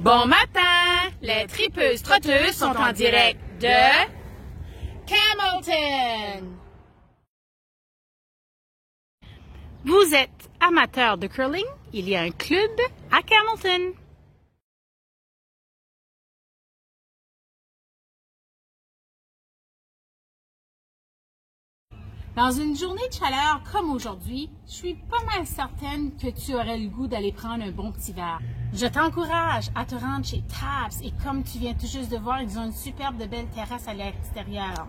Bon matin! Les tripeuses trotteuses sont en direct de Camelton. Vous êtes amateur de curling? Il y a un club à Camelton. Dans une journée de chaleur comme aujourd'hui, je suis pas mal certaine que tu aurais le goût d'aller prendre un bon petit verre. Je t'encourage à te rendre chez Taps et comme tu viens tout juste de voir, ils ont une superbe de belle terrasse à l'extérieur.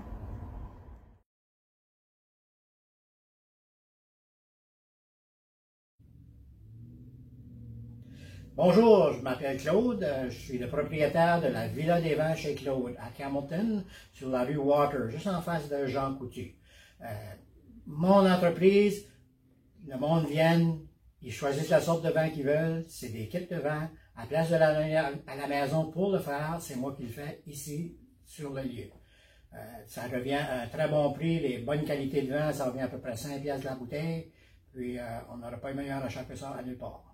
Bonjour, je m'appelle Claude, je suis le propriétaire de la Villa des Vents chez Claude à Camelton, sur la rue Walker, juste en face de Jean Coutu. Mon entreprise, le monde vient, ils choisissent la sorte de vin qu'ils veulent, c'est des kits de vin, à place de à la maison pour le faire, c'est moi qui le fais ici, sur le lieu. Ça revient à un très bon prix, les bonnes qualités de vin, ça revient à peu près 5 piastres de la bouteille, puis on n'aura pas eu meilleur achat que ça à nulle part.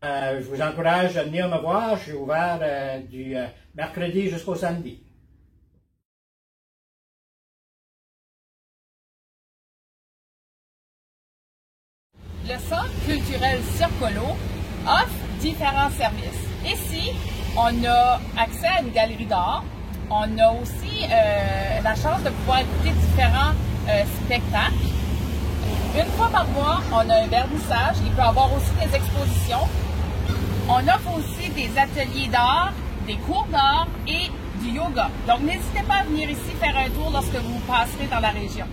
Je vous encourage à venir me voir, je suis ouvert du mercredi jusqu'au samedi. Le Centre culturel Circolo offre différents services. Ici, on a accès à une galerie d'art. On a aussi la chance de pouvoir écouter différents spectacles. Une fois par mois, on a un vernissage. Il peut y avoir aussi des expositions. On offre aussi des ateliers d'art, des cours d'art et du yoga. Donc, n'hésitez pas à venir ici faire un tour lorsque vous passerez dans la région.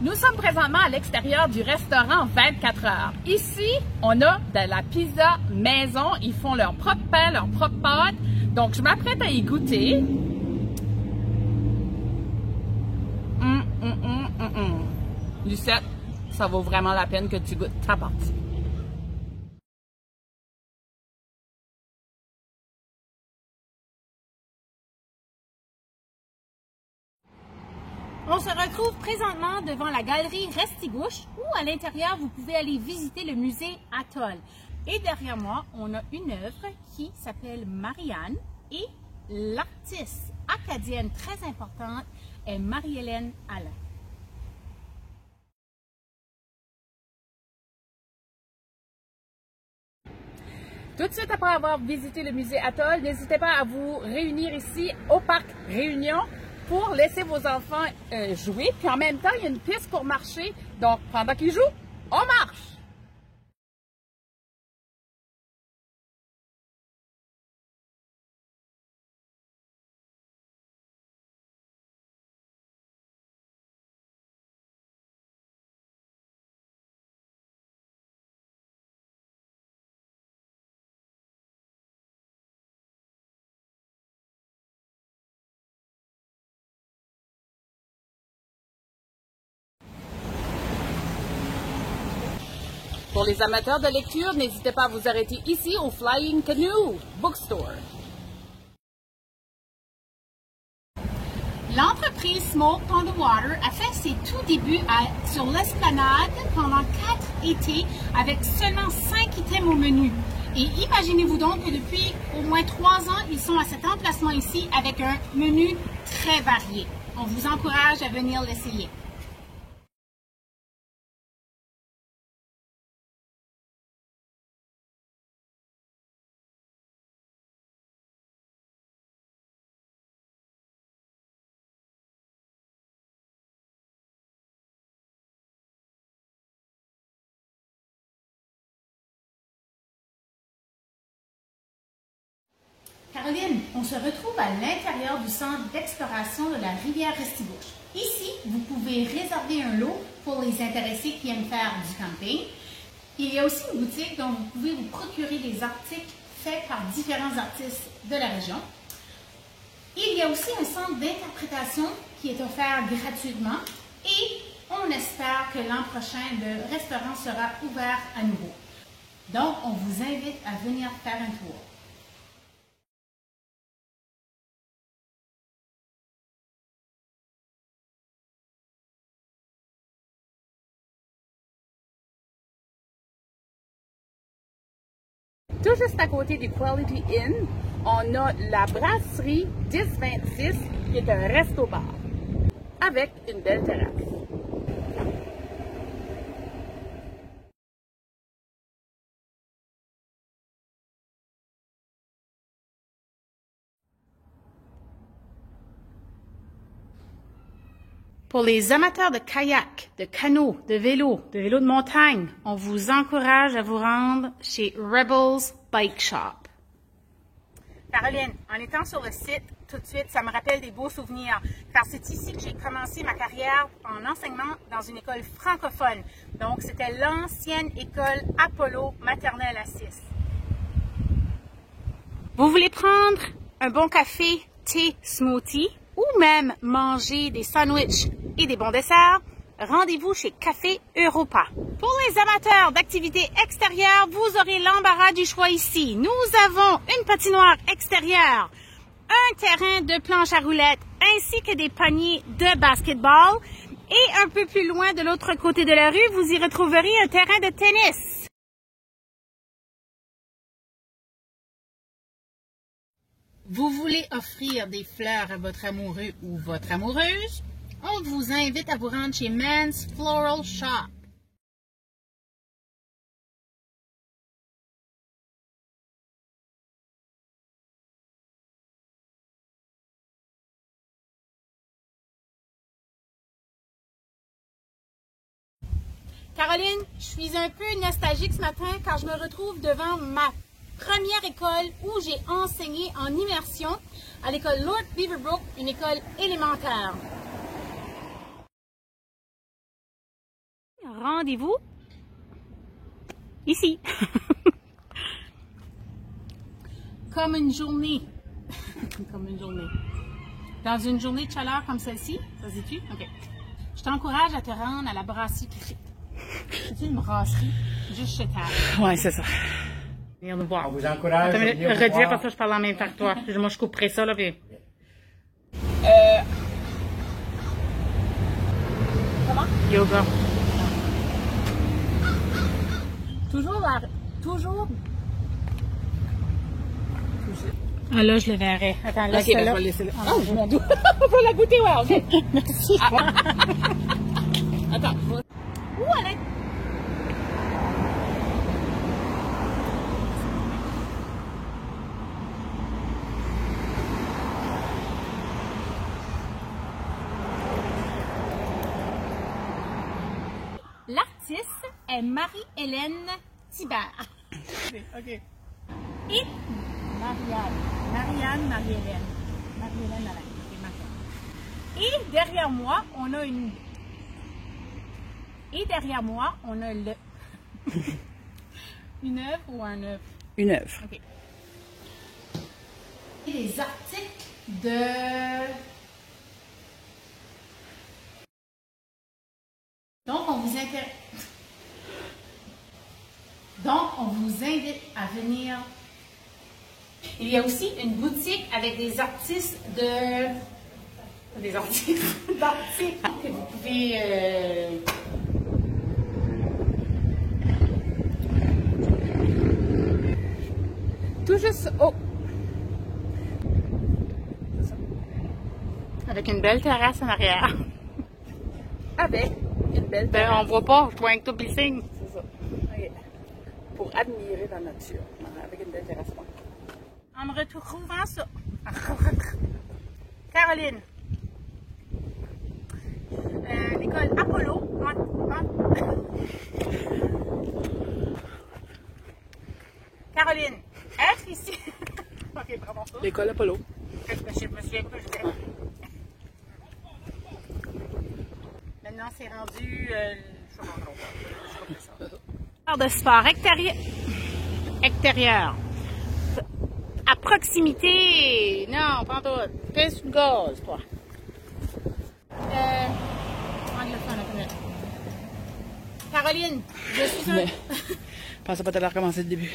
Nous sommes présentement à l'extérieur du restaurant 24 heures. Ici, on a de la pizza maison. Ils font leur propre pain, leur propre pâte. Donc, je m'apprête à y goûter. Lucette, ça vaut vraiment la peine que tu goûtes ta partie. On se retrouve présentement devant la galerie Restigouche où à l'intérieur vous pouvez aller visiter le musée Atoll. Et derrière moi, on a une œuvre qui s'appelle Marianne et l'artiste acadienne très importante est Marie-Hélène Alain. Tout de suite après avoir visité le musée Atoll, n'hésitez pas à vous réunir ici au parc Réunion pour laisser vos enfants jouer. Puis en même temps, il y a une piste pour marcher. Donc, pendant qu'ils jouent, on marche! Pour les amateurs de lecture, n'hésitez pas à vous arrêter ici au Flying Canoe Bookstore. L'entreprise Smoke on the Water a fait ses tout débuts sur l'esplanade pendant 4 étés avec seulement 5 items au menu. Et imaginez-vous donc que depuis au moins 3 ans, ils sont à cet emplacement ici avec un menu très varié. On vous encourage à venir l'essayer. Caroline, on se retrouve à l'intérieur du centre d'exploration de la rivière Restigouche. Ici, vous pouvez réserver un lot pour les intéressés qui aiment faire du camping. Il y a aussi une boutique dont vous pouvez vous procurer des articles faits par différents artistes de la région. Il y a aussi un centre d'interprétation qui est offert gratuitement et on espère que l'an prochain, le restaurant sera ouvert à nouveau. Donc, on vous invite à venir faire un tour. Tout juste à côté du Quality Inn, on a la brasserie 1026, qui est un resto-bar, avec une belle terrasse. Pour les amateurs de kayak, de canot, de vélo de montagne, on vous encourage à vous rendre chez Rebels Bike Shop. Caroline, en étant sur le site, tout de suite, ça me rappelle des beaux souvenirs, car c'est ici que j'ai commencé ma carrière en enseignement dans une école francophone. Donc, c'était l'ancienne école Apollo maternelle à 6. Vous voulez prendre un bon café, thé, smoothie, ou même manger des sandwichs et des bons desserts? Rendez-vous chez Café Europa. Pour les amateurs d'activités extérieures, vous aurez l'embarras du choix ici. Nous avons une patinoire extérieure, un terrain de planche à roulettes, ainsi que des paniers de basketball. Et un peu plus loin, de l'autre côté de la rue, vous y retrouverez un terrain de tennis. Vous voulez offrir des fleurs à votre amoureux ou votre amoureuse? On vous invite à vous rendre chez Men's Floral Shop. Caroline, je suis un peu nostalgique ce matin car je me retrouve devant ma première école où j'ai enseigné en immersion à l'école Lord Beaverbrook, une école élémentaire. Rendez-vous ici. Comme une journée. Comme une journée. Dans une journée de chaleur comme celle-ci, ça se dit-tu? OK. Je t'encourage à te rendre à la brasserie Cricket. C'est une brasserie juste chez ta. Ouais, c'est ça. Venir nous voir. On vous encourage. Redire parce que je parle en même temps que toi. Moi, je couperai ça, là. Puis... Comment? Yoga. Toujours. Ah là, je le verrai. Attends, là, okay, là. Oh, mon Dieu. On va la goûter, ouais, OK. Merci. Attends. Où elle est? L'artiste est Marie-Hélène Thibert. OK. Et Marie-Hélène. Marie-Hélène Alain. Et derrière moi, on a une... Et derrière moi, on a le... Une œuvre ou un œuvre? Une œuvre. OK. Les articles de... Donc, on vous invite à venir. Il y a aussi une boutique avec des artistes de... Des articles d'articles que vous pouvez... Tout juste... Oh! Avec une belle terrasse en arrière. Avec une belle terrasse. Ben, on voit pas, je vois avec tout le signe. C'est ça. Okay. Pour admirer la nature, avec une belle terrasse. En me retrouvant sur... Caroline. L'école Apollo. Caroline, être ici. OK, bravo. L'école Apollo. Je me souviens pas, je disais. Maintenant, c'est rendu... de sport extérieur. À proximité. Non, pas tout. Fais sur le gaz, toi. Caroline, je suis un... Je pensais pas t'avoir recommencé le début.